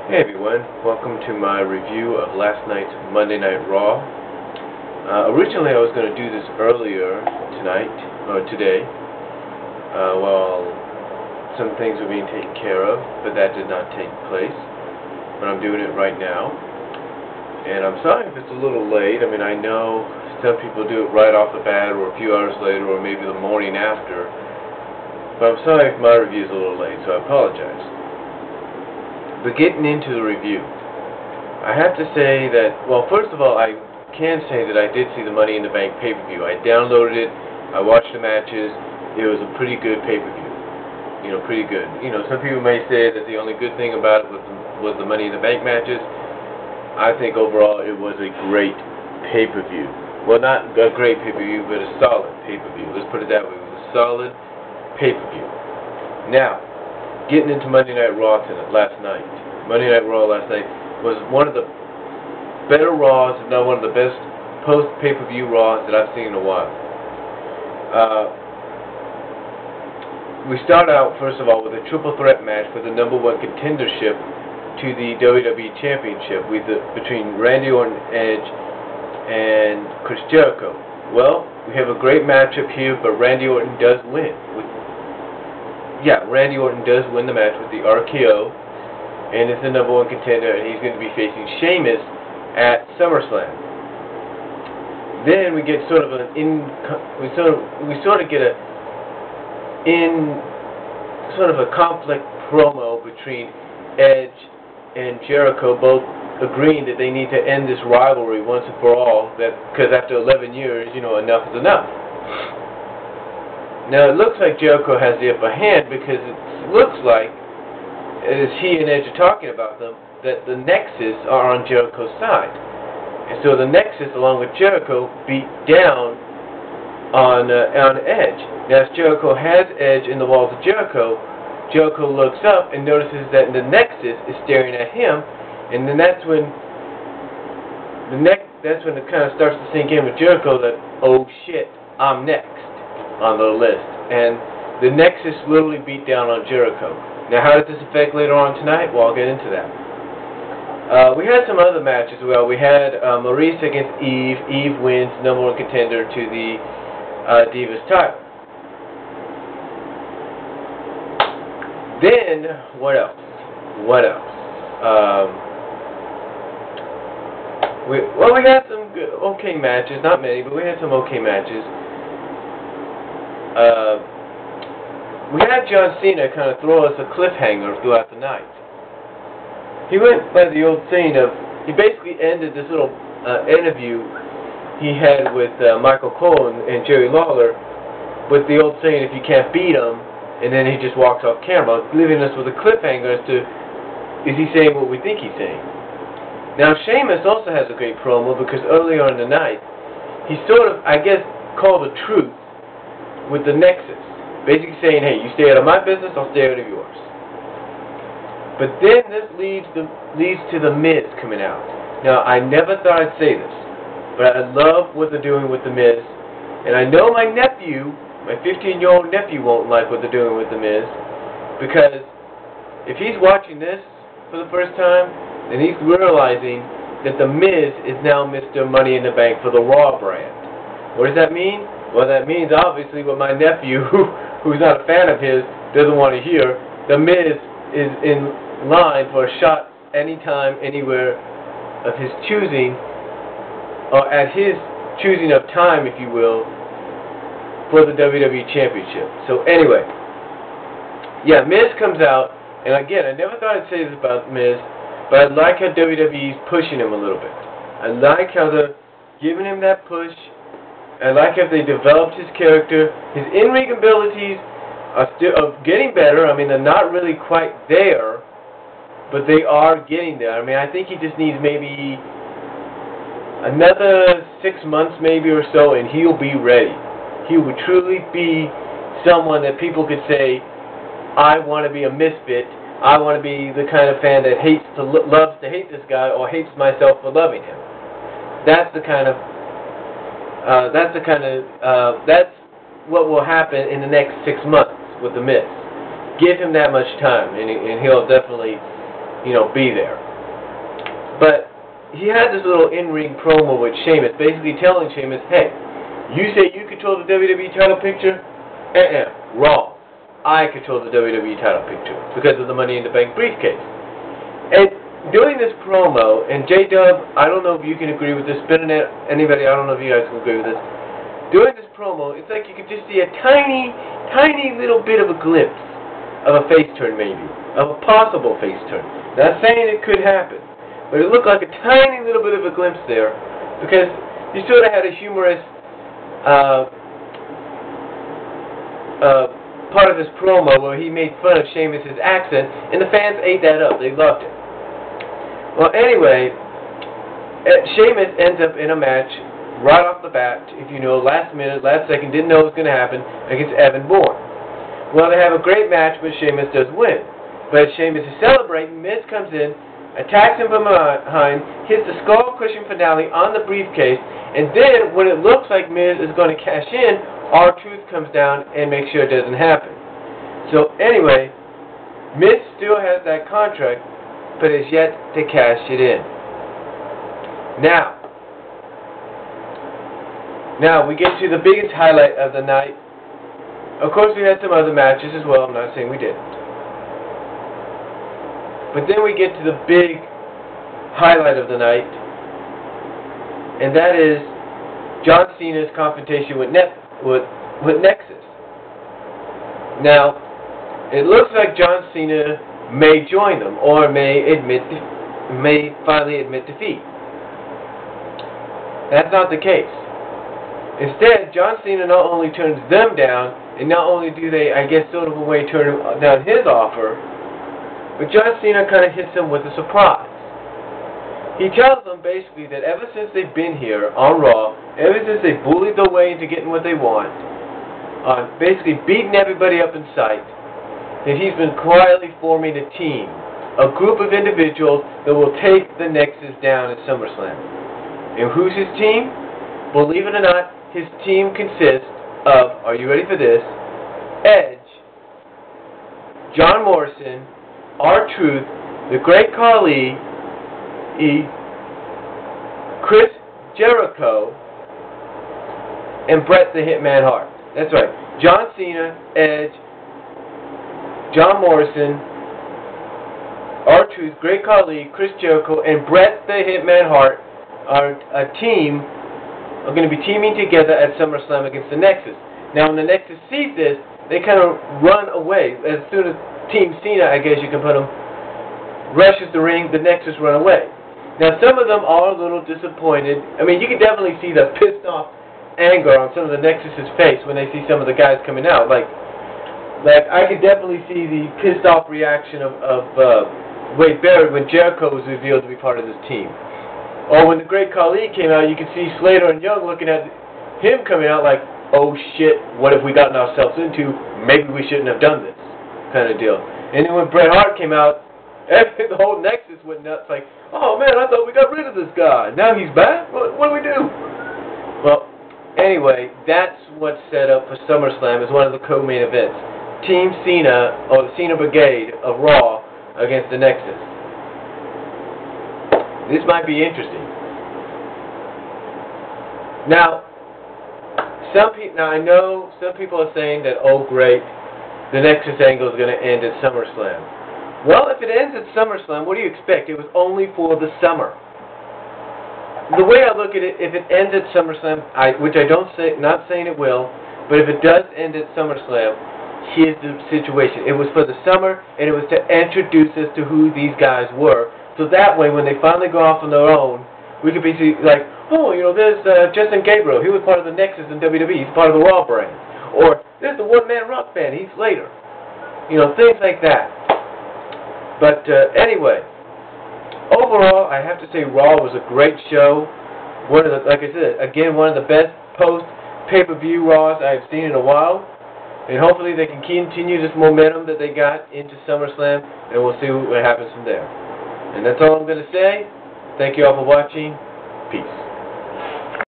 Hey everyone, welcome to my review of last night's Monday Night Raw. Originally I was going to do this earlier today, while some things were being taken care of, but that did not take place. But I'm doing it right now. And I'm sorry if it's a little late. I mean, I know some people do it right off the bat, or a few hours later, or maybe the morning after. But I'm sorry if my review is a little late, so I apologize. But getting into the review, I have to say that, well, first of all, I can say that I did see the Money in the Bank pay-per-view. I downloaded it, I watched the matches. It was a pretty good pay-per-view. You know, pretty good. You know, some people may say that the only good thing about it was the Money in the Bank matches. I think overall it was a great pay-per-view. Well, not a great pay-per-view, but a solid pay-per-view. Let's put it that way. It was a solid pay-per-view. Now, getting into Monday Night Raw last night. Monday Night Raw last night was one of the better Raws, if not one of the best post-pay-per-view Raws that I've seen in a while. We start out, first of all, with a triple threat match for the #1 contendership to the WWE Championship between Randy Orton, Edge, and Chris Jericho. Well, we have a great matchup here, but Randy Orton does win. Randy Orton does win the match with the RKO, and is the #1 contender, and he's going to be facing Sheamus at Summerslam. Then we get sort of a conflict promo between Edge and Jericho, both agreeing that they need to end this rivalry once and for all, because after 11 years, you know, enough is enough. Now, it looks like Jericho has the upper hand, because it looks like, as he and Edge are talking about them, that the Nexus are on Jericho's side. And so the Nexus, along with Jericho, beat down on Edge. Now, as Jericho has Edge in the walls of Jericho, Jericho looks up and notices that the Nexus is staring at him, and then that's when it kind of starts to sink in with Jericho that, oh shit, I'm next on the list. And the Nexus literally beat down on Jericho. Now, how does this affect later on tonight? Well, I'll get into that. We had some other matches. Well, we had Maurice against Eve. Eve wins, #1 contender to the Divas title. Then, what else? We had some okay matches. Not many, but we had some okay matches. We had John Cena kind of throw us a cliffhanger throughout the night. He went by the old saying of, he basically ended this little interview he had with Michael Cole and Jerry Lawler with the old saying, if you can't beat him, and then he just walks off camera, leaving us with a cliffhanger as to, is he saying what we think he's saying? Now, Sheamus also has a great promo, because earlier in the night, he sort of, I guess, called the truth with the Nexus. Basically saying, hey, you stay out of my business, I'll stay out of yours. But then this leads to The Miz coming out. Now, I never thought I'd say this, but I love what they're doing with The Miz. And I know my nephew, my 15-year-old nephew, won't like what they're doing with The Miz, because if he's watching this for the first time, then he's realizing that The Miz is now Mr. Money in the Bank for the Raw brand. What does that mean? Well, that means, obviously, what my nephew, who's not a fan of his, doesn't want to hear. The Miz is in line for a shot anytime, anywhere of his choosing, or at his choosing of time, if you will, for the WWE Championship. So, anyway, yeah, Miz comes out, and again, I never thought I'd say this about Miz, but I like how WWE's pushing him a little bit. I like how they're giving him that push. I like how they developed his character. His in-ring abilities are getting better. I mean, they're not really quite there, but they are getting there. I mean, I think he just needs maybe another 6 months maybe or so, and he'll be ready. He will truly be someone that people could say, I want to be a misfit. I want to be the kind of fan that loves to hate this guy, or hates myself for loving him. That's what will happen in the next 6 months with The Miz. Give him that much time, and he'll definitely be there. But he had this little in-ring promo with Sheamus, basically telling Sheamus, hey, you say you control the WWE title picture? Wrong. I control the WWE title picture because of the Money in the Bank briefcase. And doing this promo, and J-Dub, I don't know if you can agree with this, Spinnet, anybody, I don't know if you guys can agree with this. Doing this promo, it's like you could just see a tiny, tiny little bit of a glimpse of a face turn, maybe, of a possible face turn. Not saying it could happen, but it looked like a tiny little bit of a glimpse there, because he sort of had a humorous part of his promo where he made fun of Sheamus' accent, and the fans ate that up. They loved it. Well, anyway, Sheamus ends up in a match right off the bat, if you know, last minute, last second, didn't know it was going to happen, against Evan Bourne. Well, they have a great match, but Sheamus does win. But as Sheamus is celebrating, Miz comes in, attacks him from behind, hits the skull-crushing finale on the briefcase, and then, when it looks like Miz is going to cash in, R-Truth comes down and makes sure it doesn't happen. So, anyway, Miz still has that contract, but has yet to cash it in. Now we get to the biggest highlight of the night. Of course, we had some other matches as well. I'm not saying we didn't. But then we get to the big highlight of the night, and that is John Cena's confrontation with Nexus. Now, it looks like John Cena may join them, or may finally admit defeat. That's not the case. Instead, John Cena not only turns them down, and not only do they, I guess, sort of a way turn down his offer, but John Cena kind of hits them with a surprise. He tells them basically that ever since they've been here on Raw, ever since they bullied their way into getting what they want, basically beating everybody up in sight, that he's been quietly forming a team, a group of individuals that will take the Nexus down at Summerslam. And who's his team? Believe it or not, his team consists of, are you ready for this? Edge, John Morrison, R-Truth, the Great Khali, Chris Jericho, and Bret the Hitman Hart. That's right. John Cena, Edge, John Morrison, R-Truth, Great Khali, Chris Jericho, and Bret the Hitman Hart are going to be teaming together at SummerSlam against the Nexus. Now, when the Nexus sees this, they kind of run away. As soon as Team Cena, I guess you can put them, rushes the ring, the Nexus run away. Now, some of them are a little disappointed. I mean, you can definitely see the pissed off anger on some of the Nexus's face when they see some of the guys coming out. Like I could definitely see the pissed off reaction of Wade Barrett when Jericho was revealed to be part of this team. Or when the Great Khali came out, you could see Slater and Young looking at him coming out like, oh shit, what have we gotten ourselves into? Maybe we shouldn't have done this, kind of deal. And then when Bret Hart came out, the whole Nexus went nuts like, oh man, I thought we got rid of this guy. Now he's back? What do we do? Well, anyway, that's what's set up for SummerSlam as one of the co-main events. Team Cena, or the Cena Brigade of Raw against the Nexus. This might be interesting. Now, I know some people are saying that, oh great, the Nexus angle is going to end at SummerSlam. Well, if it ends at SummerSlam, what do you expect? It was only for the summer. The way I look at it, if it ends at SummerSlam, which I don't say, not saying it will, but if it does end at SummerSlam, here's the situation. It was for the summer, and it was to introduce us to who these guys were. So that way, when they finally go off on their own, we could be like, oh, there's Justin Gabriel. He was part of the Nexus in WWE. He's part of the Raw brand. Or there's the one-man rock band. He's later. Things like that. But anyway, overall, I have to say Raw was a great show. Like I said, again, one of the best post-pay-per-view Raws I've seen in a while. And hopefully they can continue this momentum that they got into SummerSlam, and we'll see what happens from there. And that's all I'm going to say. Thank you all for watching. Peace.